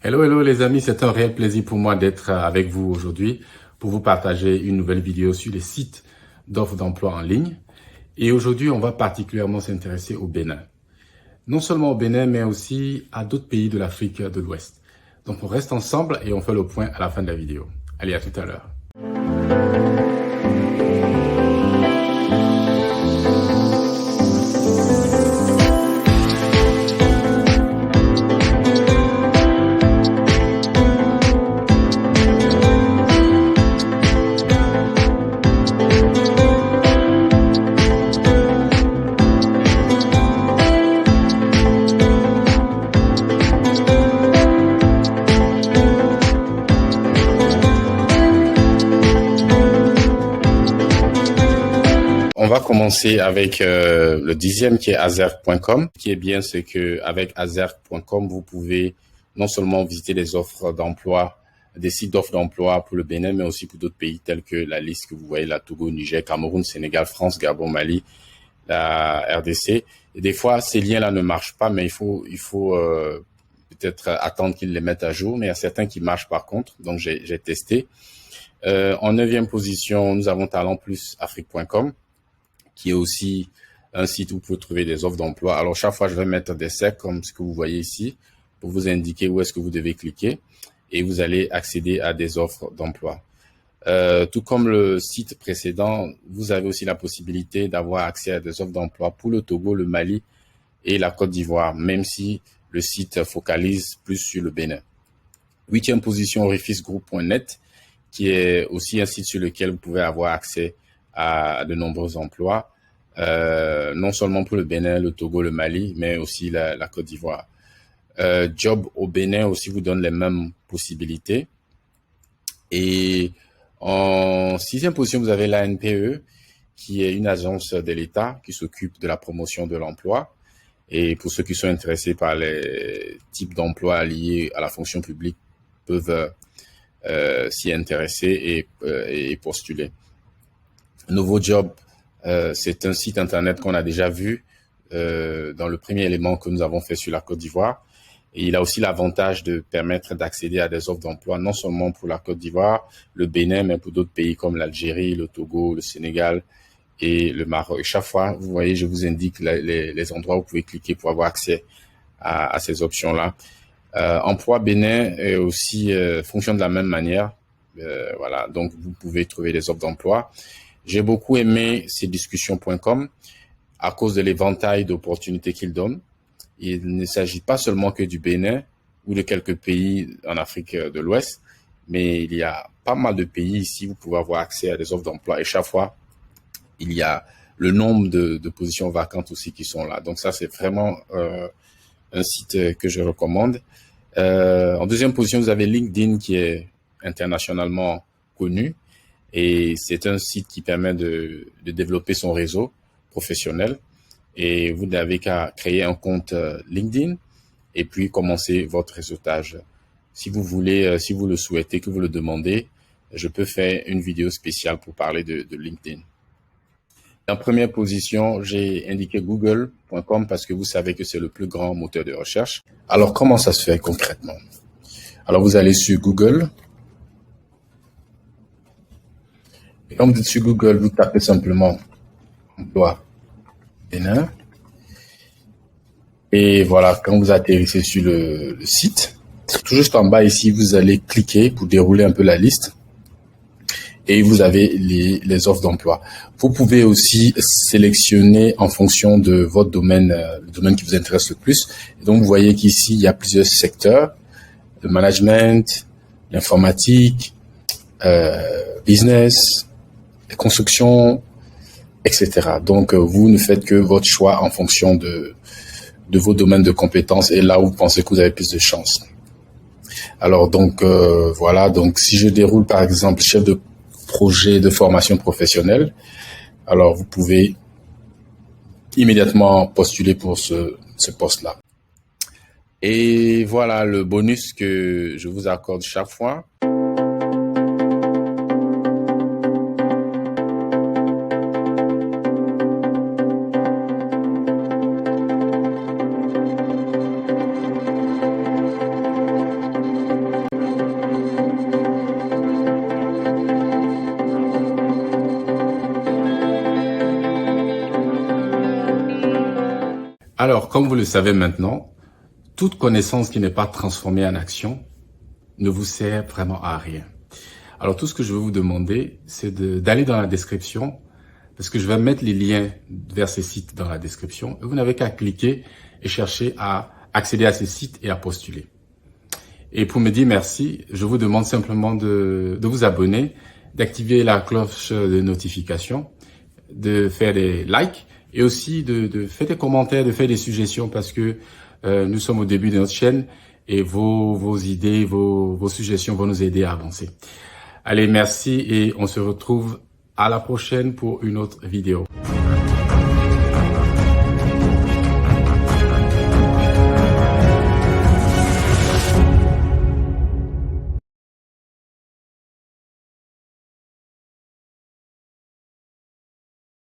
Hello, hello les amis, c'est un réel plaisir pour moi d'être avec vous aujourd'hui pour vous partager une nouvelle vidéo sur les sites d'offres d'emploi en ligne. Et aujourd'hui, on va particulièrement s'intéresser au Bénin. Non seulement au Bénin, mais aussi à d'autres pays de l'Afrique de l'Ouest. Donc on reste ensemble et on fait le point à la fin de la vidéo. Allez, à tout à l'heure. On va commencer avec le 10e qui est azerk.com. Ce qui est bien, c'est que avec azerk.com, vous pouvez non seulement visiter les offres d'emploi, des sites d'offres d'emploi pour le Bénin, mais aussi pour d'autres pays tels que la liste que vous voyez, la Togo, Niger, Cameroun, Sénégal, France, Gabon, Mali, la RDC. Et des fois, ces liens-là ne marchent pas, mais il faut peut-être attendre qu'ils les mettent à jour. Mais il y a certains qui marchent par contre, donc j'ai testé. En 9e position, nous avons talentplusafrique.com, qui est aussi un site où vous pouvez trouver des offres d'emploi. Alors, chaque fois, je vais mettre des cercles comme ce que vous voyez ici pour vous indiquer où est-ce que vous devez cliquer et vous allez accéder à des offres d'emploi. Tout comme le site précédent, vous avez aussi la possibilité d'avoir accès à des offres d'emploi pour le Togo, le Mali et la Côte d'Ivoire, même si le site focalise plus sur le Bénin. 8e position, orifficegroup.net, qui est aussi un site sur lequel vous pouvez avoir accès à de nombreux emplois, non seulement pour le Bénin, le Togo, le Mali, mais aussi la Côte d'Ivoire. Job au Bénin aussi vous donne les mêmes possibilités. Et en 6e position, vous avez l'ANPE, qui est une agence de l'État qui s'occupe de la promotion de l'emploi. Et pour ceux qui sont intéressés par les types d'emplois liés à la fonction publique, peuvent s'y intéresser et postuler. Nouveau Job, c'est un site internet qu'on a déjà vu dans le premier élément que nous avons fait sur la Côte d'Ivoire. Et il a aussi l'avantage de permettre d'accéder à des offres d'emploi, non seulement pour la Côte d'Ivoire, le Bénin, mais pour d'autres pays comme l'Algérie, le Togo, le Sénégal et le Maroc. Et chaque fois, vous voyez, je vous indique les endroits où vous pouvez cliquer pour avoir accès à ces options-là. Emploi Bénin est aussi fonctionne de la même manière. Voilà, donc vous pouvez trouver des offres d'emploi. J'ai beaucoup aimé cdiscussions.com à cause de l'éventail d'opportunités qu'il donne. Il ne s'agit pas seulement que du Bénin ou de quelques pays en Afrique de l'Ouest, mais il y a pas mal de pays ici où vous pouvez avoir accès à des offres d'emploi. Et chaque fois, il y a le nombre de positions vacantes aussi qui sont là. Donc ça, c'est vraiment un site que je recommande. En 2e position, vous avez LinkedIn qui est internationalement connu. Et c'est un site qui permet de développer son réseau professionnel. Et vous n'avez qu'à créer un compte LinkedIn et puis commencer votre réseautage. Si vous voulez, si vous le souhaitez, que vous le demandez, je peux faire une vidéo spéciale pour parler de LinkedIn. En première position, j'ai indiqué google.com parce que vous savez que c'est le plus grand moteur de recherche. Alors, comment ça se fait concrètement? Alors, vous allez sur Google. Et comme vous êtes sur Google, vous tapez simplement emploi Bénin. Et voilà, quand vous atterrissez sur le site, tout juste en bas ici, vous allez cliquer pour dérouler un peu la liste. Et vous avez les offres d'emploi. Vous pouvez aussi sélectionner en fonction de votre domaine, le domaine qui vous intéresse le plus. Et donc, vous voyez qu'ici, il y a plusieurs secteurs, le management, l'informatique, business, la construction, etc. Donc, vous ne faites que votre choix en fonction de vos domaines de compétences et là où vous pensez que vous avez plus de chance. Alors, donc, voilà. Donc, si je déroule, par exemple, chef de projet de formation professionnelle, alors vous pouvez immédiatement postuler pour ce poste-là. Et voilà le bonus que je vous accorde chaque fois. Alors, comme vous le savez maintenant, toute connaissance qui n'est pas transformée en action ne vous sert vraiment à rien. Alors, tout ce que je veux vous demander, c'est d'aller dans la description, parce que je vais mettre les liens vers ces sites dans la description. Et vous n'avez qu'à cliquer et chercher à accéder à ces sites et à postuler. Et pour me dire merci, je vous demande simplement de vous abonner, d'activer la cloche de notification, de faire des likes et aussi de faire des commentaires, de faire des suggestions parce que nous sommes au début de notre chaîne et vos idées, vos suggestions vont nous aider à avancer. Allez, merci et on se retrouve à la prochaine pour une autre vidéo.